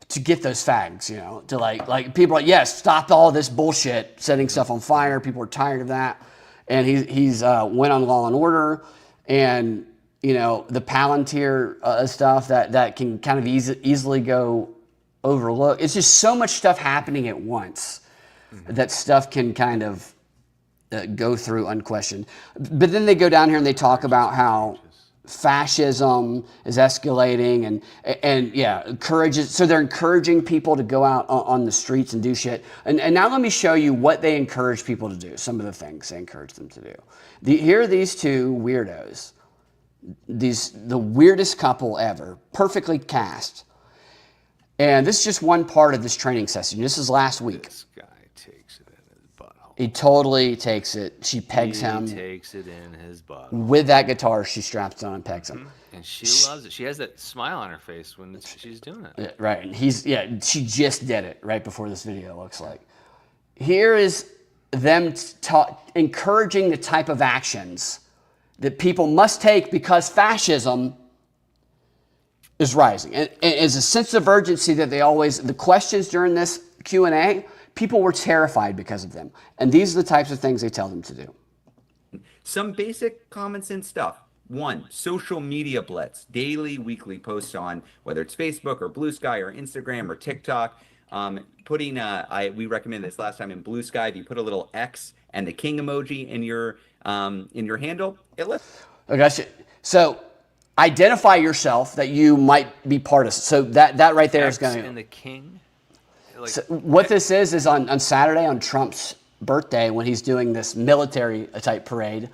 to get those fags, to like people are like, yes, stop all this bullshit, setting stuff on fire. People are tired of that. And he's went on Law and Order and, the Palantir stuff that can kind of easily go overlooked. It's just so much stuff happening at once that stuff can kind of go through unquestioned. But then they go down here and they talk about how fascism is escalating and encourages. So they're encouraging people to go out on the streets and do shit. And now let me show you what they encourage people to do. Some of the things they encourage them to do. Here are these two weirdos. The weirdest couple ever, perfectly cast. And this is just one part of this training session. This is last week. This guy takes it in his butthole. He totally takes it. She pegs him. He takes it in his butt. With that guitar, she straps on and pegs him. And she loves it. She has that smile on her face when she's doing it. Yeah, right. And she just did it right before this video, looks like. Here is them encouraging the type of actions that people must take because fascism is rising. And it's a sense of urgency that the questions during this Q&A, people were terrified because of them. And these are the types of things they tell them to do. Some basic common sense stuff. One, social media blitz, daily, weekly posts on whether it's Facebook or Blue Sky or Instagram or TikTok. We recommended this last time in Blue Sky. If you put a little X and the king emoji in your handle, it lets. Okay, so identify yourself that you might be part of. So that right there is going to. And the king. Like, so what this is on Saturday on Trump's birthday when he's doing this military type parade.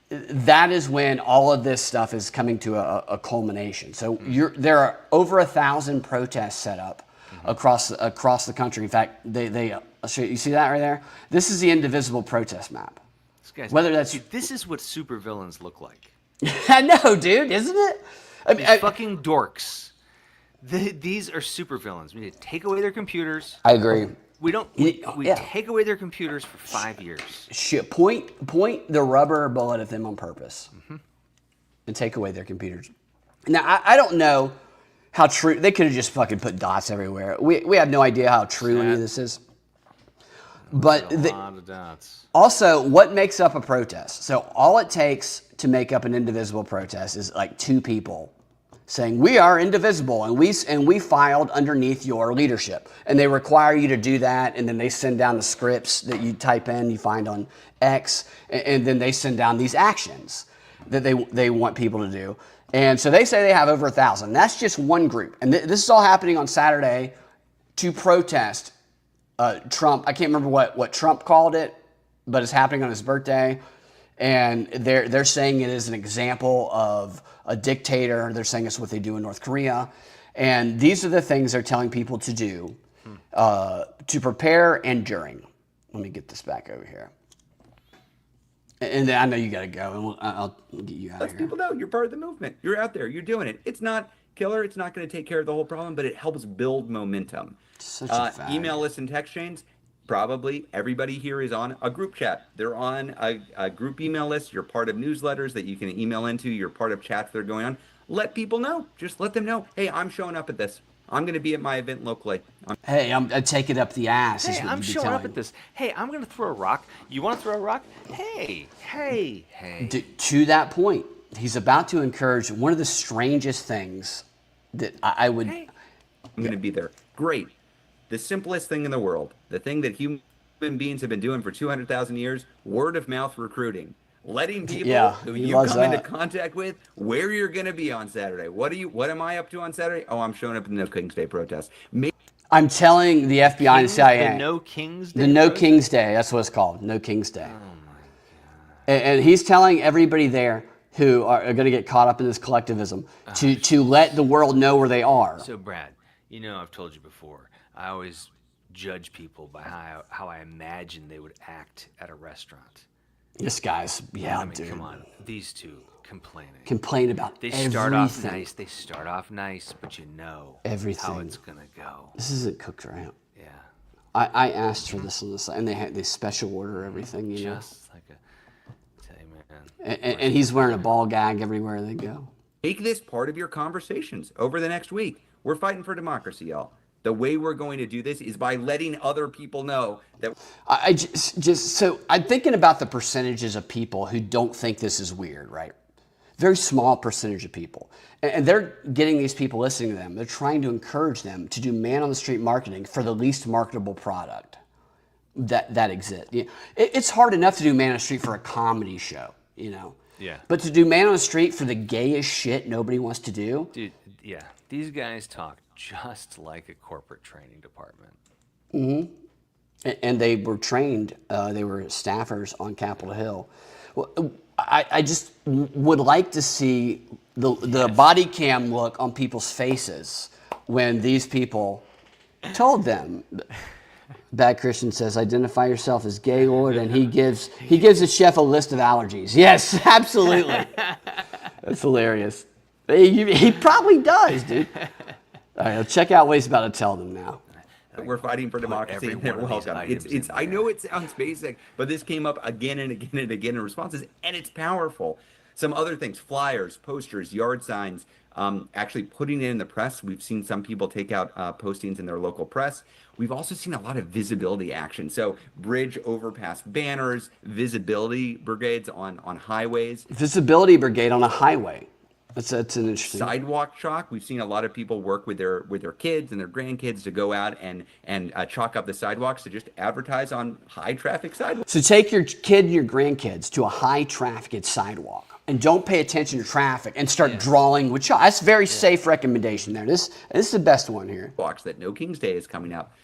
That is when all of this stuff is coming to a culmination. So there are over 1,000 protests set up across the country. In fact, you see that right there? This is the indivisible protest map. This is what supervillains look like. I know, dude, isn't it? Fucking dorks. These are supervillains. We need to take away their computers. I agree. We take away their computers for 5 years. Shit, point the rubber bullet at them on purpose, and take away their computers. Now I don't know how true. They could have just fucking put dots everywhere. We have no idea how true any of this is. But a lot of dots. Also, what makes up a protest? So all it takes to make up an indivisible protest is like two people saying we are indivisible and we filed underneath your leadership, and they require you to do that, and then they send down the scripts that you type in, you find on X, and then they send down these actions that they want people to do. And so they say they have over 1,000. That's just one group, and this is all happening on Saturday to protest Trump. I can't remember what Trump called it, but it's happening on his birthday. And they're saying it is an example of a dictator. They're saying it's what they do in North Korea. And these are the things they're telling people to do to prepare and during. Let me get this back over here. And I know you got to go, and I'll get you out of here. Let people know you're part of the movement. You're out there. You're doing it. It's not killer. It's not going to take care of the whole problem, but it helps build momentum. Such a fact. Email lists and text chains. Probably everybody here is on a group chat. They're on a group email list. You're part of newsletters that you can email into. You're part of chats that are going on. Let people know. Just let them know. Hey, I'm showing up at this. I'm going to be at my event locally. I take it up the ass. Hey, I'm showing up at this. Hey, I'm going to throw a rock. You want to throw a rock? Hey. To that point, he's about to encourage one of the strangest things that I would. Hey. I'm going to be there. Great. The simplest thing in the world, the thing that human beings have been doing for 200,000 years, word of mouth recruiting. Letting people who you come into contact with where you're going to be on Saturday. What am I up to on Saturday? Oh, I'm showing up in the No King's Day protest. I'm telling the FBI and CIA. The No King's Day? The No King's Day. That's what it's called. No King's Day. Oh, my God. And he's telling everybody there who are going to get caught up in this collectivism to let the world know where they are. So, Brad, I've told you before, I always judge people by how I imagine they would act at a restaurant. This guy's, dude. Come on. These two complaining. Complain about They everything. start off nice, but everything. how it's going to go. This isn't cooked right. Yeah. I asked for this on the side, and they special order everything, Just like tell you, man. And he's wearing a ball gag everywhere they go. Make this part of your conversations over the next week. We're fighting for democracy, y'all. The way we're going to do this is by letting other people know that. So I'm thinking about the percentages of people who don't think this is weird, right? Very small percentage of people. And they're getting these people listening to them. They're trying to encourage them to do man on the street marketing for the least marketable product that exists. It's hard enough to do man on the street for a comedy show, Yeah. But to do man on the street for the gayest shit nobody wants to do. Dude, yeah. These guys talk just like a corporate training department. Mm-hmm. And they were trained, they were staffers on Capitol Hill. Well, I just would like to see the body cam look on people's faces when these people told them. Bad Christian says, identify yourself as Gaylord, and he gives the chef a list of allergies. Yes, absolutely. That's hilarious. He probably does, dude. All right, check out what he's about to tell them now. We're fighting for democracy and they're welcome. It's I know it sounds basic, but this came up again and again and again in responses, and it's powerful. Some other things: flyers, posters, yard signs. Actually putting it in the press. We've seen some people take out postings in their local press. We've also seen a lot of visibility action. So bridge overpass banners, visibility brigades on highways. Visibility brigade on a highway. That's an interesting. Sidewalk chalk. We've seen a lot of people work with their kids and their grandkids to go out and chalk up the sidewalks to just advertise on high traffic sidewalks. So take your kid and your grandkids to a high trafficked sidewalk and don't pay attention to traffic and start drawing with chalk. That's a very safe recommendation there. This is the best one here. That No King's Day is coming up.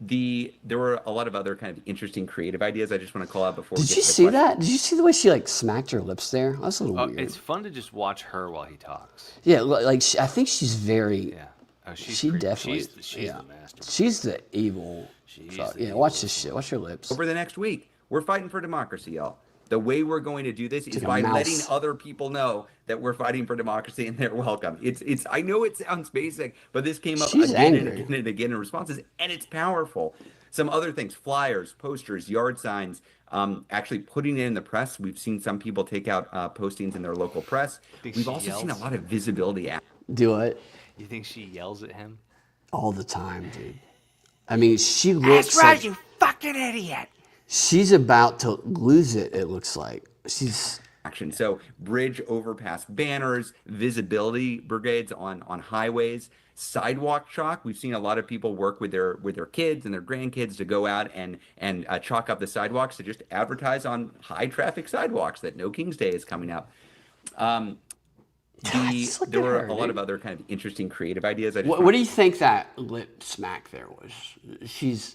There were a lot of other kind of interesting creative ideas I just want to call out before. Did you see that? Did you see the way she like smacked her lips there? That's a little weird. It's fun to just watch her while he talks. Yeah, like I think she's very. Yeah. Oh, she definitely. She's the master. She's the evil. Watch this shit. Watch her lips. Over the next week, we're fighting for democracy, y'all. The way we're going to do this is by letting other people know that we're fighting for democracy and they're welcome. It's. I know it sounds basic, but this came up again and again in responses, and it's powerful. Some other things: flyers, posters, yard signs. Actually putting it in the press. We've seen some people take out postings in their local press. We've also seen a lot of visibility. Do it. You think she yells at him? All the time, dude. I mean, she looks That's right, like you fucking idiot. She's about to lose it, it looks like. She's action. So bridge overpass banners, visibility brigades on highways, sidewalk chalk. We've seen a lot of people work with their kids and their grandkids to go out and chalk up the sidewalks to just advertise on high traffic sidewalks that No King's Day is coming up. There were a lot of other kind of interesting creative ideas. What do you think that lip smack there was?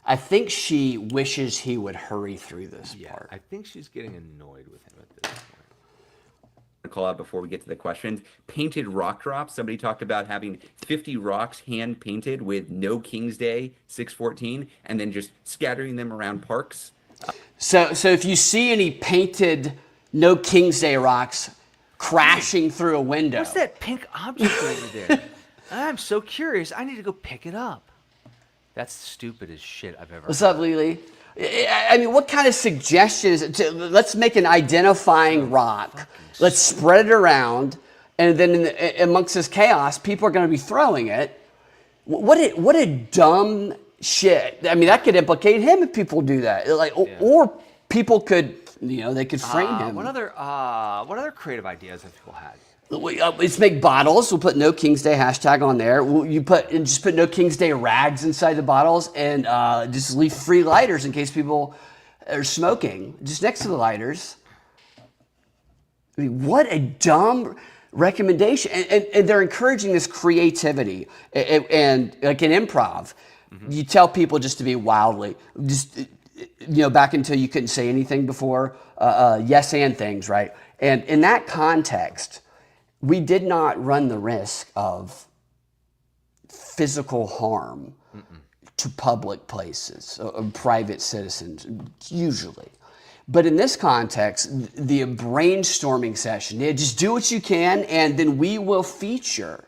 I think she wishes he would hurry through this part. I think she's getting annoyed with him at this point. Call out before we get to the questions. Painted rock drops. Somebody talked about having 50 rocks hand painted with No King's Day 614 and then just scattering them around parks. So if you see any painted No King's Day rocks crashing through a window. What's that pink object over there? I'm so curious. I need to go pick it up. That's stupid as shit I've ever What's heard. up, Lily? I mean, what kind of suggestion is it? Let's make an identifying rock. Let's spread it around, and then amongst this chaos, people are going to be throwing it. What a dumb shit. I mean, that could implicate him if people do that. Or people could, they could frame him. What other creative ideas have people had? Let's make bottles. We'll put No King's Day hashtag on there. Just put No King's Day rags inside the bottles, and just leave free lighters in case people are smoking just next to the lighters. I mean, what a dumb recommendation! And they're encouraging this creativity and like in improv, you tell people just to be wildly back until you couldn't say anything before, yes and things, right? And in that context, we did not run the risk of physical harm to public places, private citizens, usually. But in this context, the brainstorming session, just do what you can, and then we will feature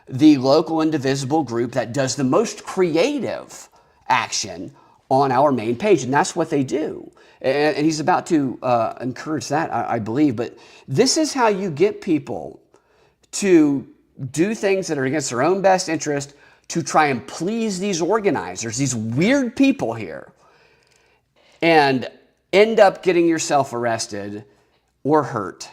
the local indivisible group that does the most creative action on our main page, and that's what they do. And he's about to encourage that, I believe. But this is how you get people to do things that are against their own best interest to try and please these organizers, these weird people here, and end up getting yourself arrested or hurt.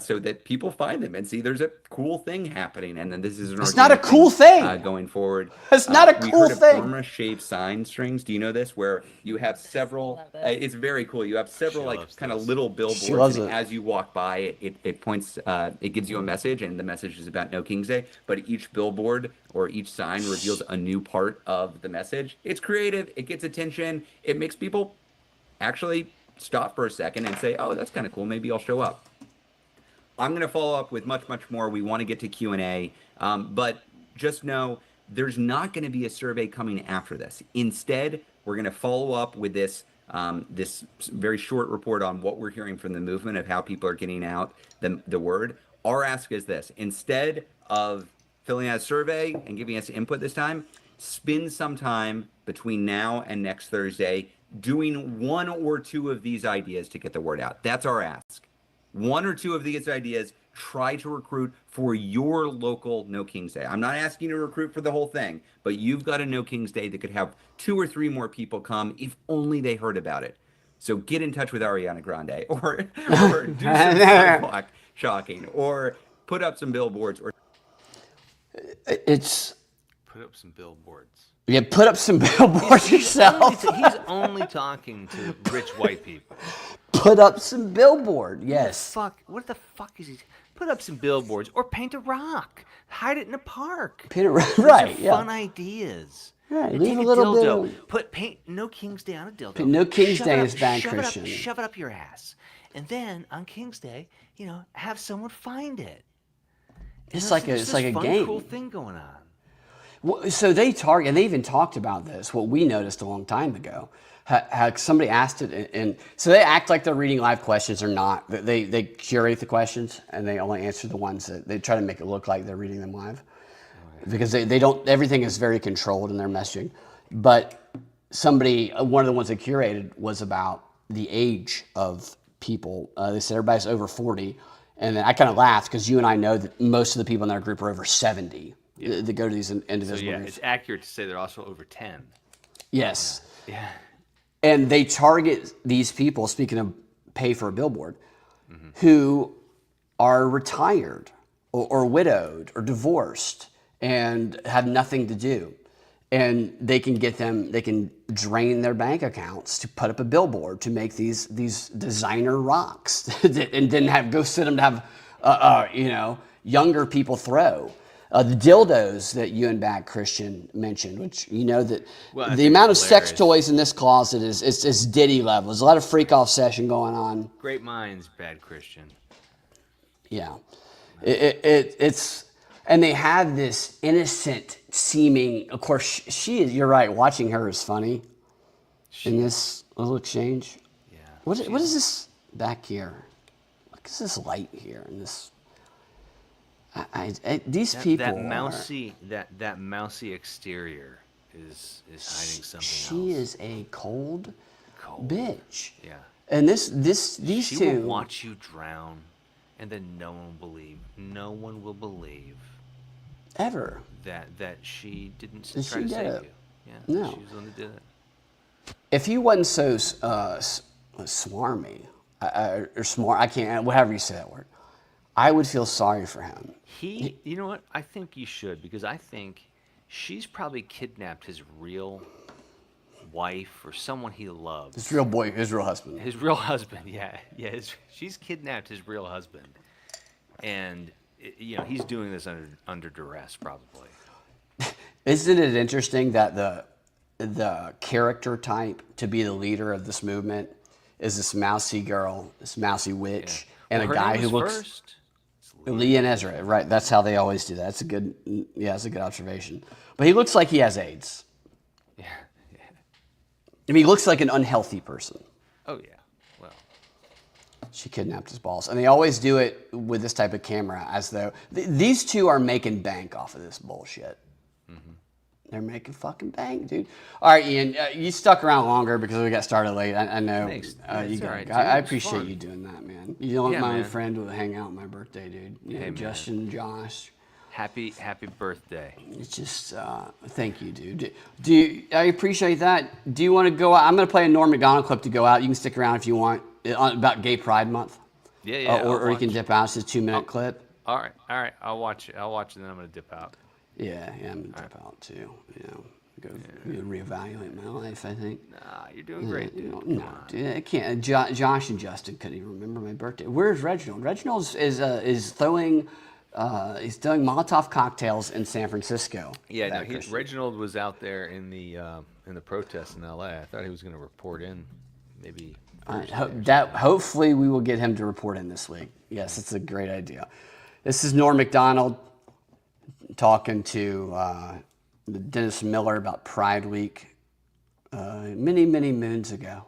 So that people find them and see there's a cool thing happening, and then this is it's not a cool thing going forward. It's not a cool thing. thing. Burma-shaped sign strings. Do you know this? Where you have several. It's very cool. You have several kind of little billboards, and as you walk by, it points. It gives you a message, and the message is about No King's Day. But each billboard or each sign reveals a new part of the message. It's creative. It gets attention. It makes people actually stop for a second and say, "Oh, that's kind of cool. Maybe I'll show up." I'm going to follow up with much more. We want to get to Q&A, but just know there's not going to be a survey coming after this. Instead, we're going to follow up with this very short report on what we're hearing from the movement of how people are getting out the word. Our ask is this: instead of filling out a survey and giving us input this time, spend some time between now and next Thursday doing one or two of these ideas to get the word out. That's our ask. One or two of these ideas, try to recruit for your local No King's Day. I'm not asking you to recruit for the whole thing, but you've got a No King's Day that could have 2 or 3 more people come if only they heard about it. So get in touch with Ariana Grande, or do some sidewalk shocking, or put up some billboards, or It's Put up some billboards. yeah, put up some billboards yourself. He's only talking to rich white people. Put up some billboard. Yes. What the fuck is he? Put up some billboards or paint a rock. Hide it in a park. Paint it right. These Right. are Yeah. fun ideas. Right, And leave take a little bit dildo. of- Paint No King's Day on a dildo. No King's Shove Day it up- is bad, shove it up- Christian. Shove it up your ass, and then on King's Day, have someone find it. It's like There's a this fun, game. cool thing going on. Well, so they target, and they even talked about this. What we noticed a long time ago, how somebody asked it, and so they act like they're reading live questions or not. They curate the questions, and they only answer the ones that they try to make it look like they're reading them live, because they don't. Everything is very controlled in their messaging. But one of the ones they curated was about the age of people. They said everybody's over 40, and then I kind of laughed because you and I know that most of the people in our group are over 70. That go to these individual So yeah, groups. it's accurate to say they're also over 10. Yes. Yeah. And they target these people, speaking of pay for a billboard, who are retired or widowed or divorced and have nothing to do. And they can drain their bank accounts to put up a billboard to make these designer rocks and then go sit them to have, younger people throw. The dildos that you and Bad Christian mentioned, which that Well, I the think amount of it's sex hilarious. toys in this closet is Diddy level. There's a lot of freak off session going on. Great minds, Bad Christian. Yeah, it's and they have this innocent seeming. Of course, she is. You're right. Watching her is funny in this little exchange. Yeah. What is this back here? What is this light here in this? These people That are, mousy exterior is hiding something she else. is a cold Cold. bitch. Yeah. And these She two will watch you drown, and then no one will believe ever. that she didn't That try she to did save it. you. Yeah. No. She was the one that did it. If he wasn't so smarmy or smart, I can't. Whatever you say that word, I would feel sorry for him. You know what? I think you should, because I think she's probably kidnapped his real wife or someone he loves. His real boy, his real husband. His real husband, yeah. She's kidnapped his real husband. And, he's doing this under duress, probably. Isn't it interesting that the character type to be the leader of this movement is this mousy girl, this mousy witch, and Well, a her guy name who was looks first. Lee and Ezra, right? That's how they always do that. That's a good observation. But he looks like he has AIDS. Yeah. I mean, he looks like an unhealthy person. Oh, yeah. Well, She kidnapped his balls. And they always do it with this type of camera as though these two are making bank off of this bullshit. They're making fucking bank, dude. All right, Ian, you stuck around longer because we got started late. I know. Thanks. You It's got, all right, dude. I It was appreciate fun. you doing that, man. You know, Yeah, my man. friend will hang out on my birthday, dude. You know, Hey, man. Justin, Josh. happy birthday. It's just, thank you, dude. I appreciate that. Do you want to go out? I'm going to play a Norm Macdonald clip to go out. You can stick around if you want, about Gay Pride Month. Yeah. Or you can dip out. It's a 2-minute clip. All right. I'll watch it, and then I'm going to dip out. Yeah, I'm going to dip out too. Go reevaluate my life, I think. Nah, you're doing great, dude. No, dude, I can't. Josh and Justin couldn't even remember my birthday. Where's Reginald? Reginald is throwing Molotov cocktails in San Francisco. Yeah, no, Christian. Reginald was out there in the protest in L.A. I thought he was going to report in, maybe. Hopefully we will get him to report in this week. Yes, it's a great idea. This is Norm Macdonald talking to Dennis Miller about Pride Week many, many moons ago.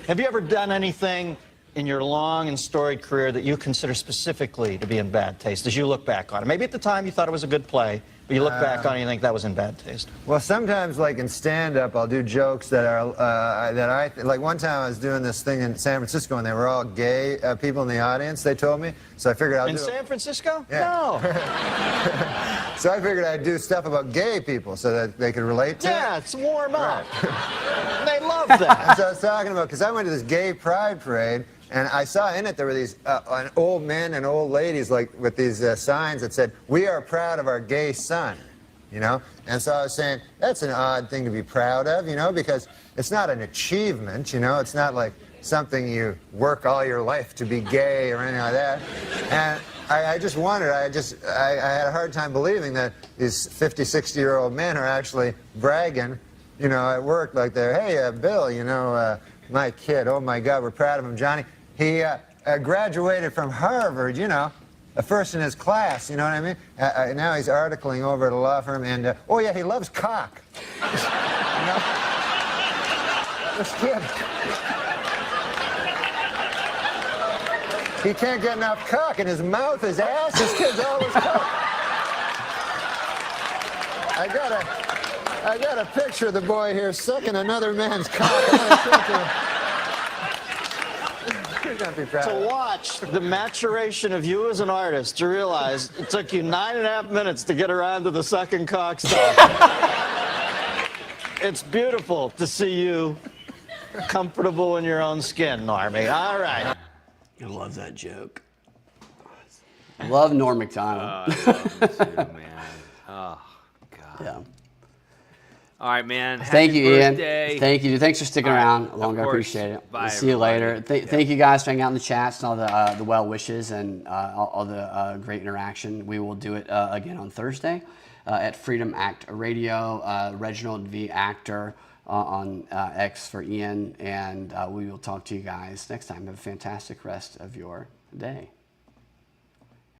Have you ever done anything in your long and storied career that you consider specifically to be in bad taste as you look back on it? Maybe at the time you thought it was a good play, but you look back on it and you think that was in bad taste. Well, sometimes, like in stand-up, I'll do jokes that are like one time I was doing this thing in San Francisco, and they were all gay people in the audience. They told me, so I figured I'll In do. San Francisco? Yeah. No. So I figured I'd do stuff about gay people so that they could relate to Yeah, it. it's warm up. Right. They love that. And so I was talking about, because I went to this gay pride parade, and I saw in it there were these old men and old ladies like with these signs that said, "We are proud of our gay son," you know? And so I was saying, that's an odd thing to be proud of, you know, because it's not an achievement, you know? It's not like something you work all your life to be gay or anything like that. And I just wondered, I had a hard time believing that these 50, 60-year-old men are actually bragging, you know, at work like they're, "Hey, Bill, you know, my kid, oh my God, we're proud of him, Johnny. He graduated from Harvard, you know, first in his class, you know what I mean? Now he's articling over at a law firm, and, oh yeah, he loves cock." You know? This kid, he can't get enough cock in his mouth, his ass, this kid's always cock. I got a picture of the boy here sucking another man's cock. I'm gonna show it to him. He's gonna be proud. To watch the maturation of you as an artist, to realize it took you 9.5 minutes to get around to the sucking cock stuff. It's beautiful to see you comfortable in your own skin, Normie. All right. I love that joke. I love Norm Macdonald. I love him too, man. Oh, God. Yeah. All right, man. Thank Happy you, birthday. Ian. Thank you. Thanks for sticking All right, around of longer. I course. appreciate it. Bye, We'll see you later. everybody. Thank you guys for hanging out in the chats and all the well wishes and all the great interaction. We will do it again on Thursday at Freedom Act Radio. Reginald V. Actor on X for Ian. And we will talk to you guys next time. Have a fantastic rest of your day.